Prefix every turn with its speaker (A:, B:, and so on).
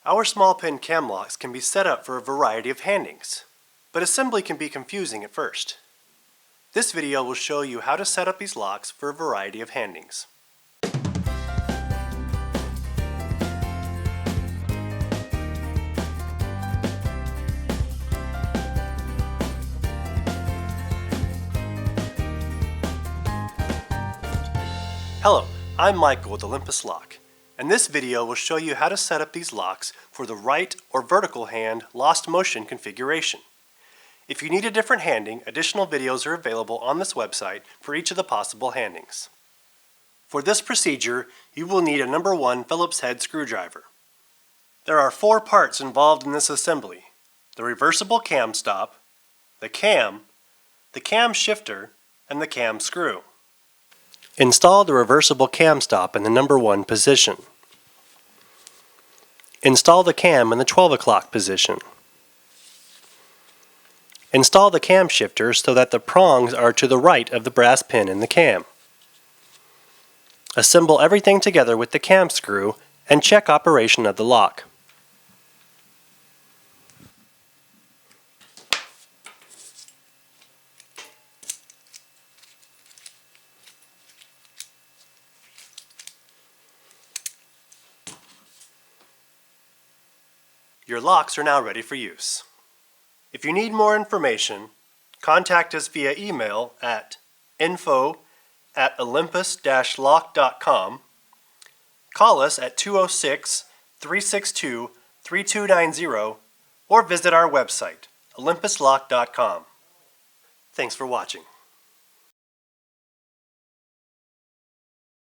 A: Our small pin cam locks can be set up for a variety of handings, but assembly can be confusing at first. This video will show you how to set up these locks for a variety of handings. Hello, I'm Michael with Olympus Lock, and this video will show you how to set up these locks for the right or vertical hand lost motion configuration. If you need a different handing, additional videos are available on this website for each of the possible handings. For this procedure, you will need a number 1 Phillips head screwdriver. There are 4 parts involved in this assembly: the reversible cam stop, the cam shifter, and the cam screw. Install the reversible cam stop in the number 1 position. Install the cam in the 12 o'clock position. Install the cam shifter so that the prongs are to the right of the brass pin in the cam. Assemble everything together with the cam screw and check operation of the lock. Your locks are now ready for use. If you need more information, contact us via email at info@olympus-lock.com, call us at 206-362-3290, or visit our website, olympuslock.com. Thanks for watching.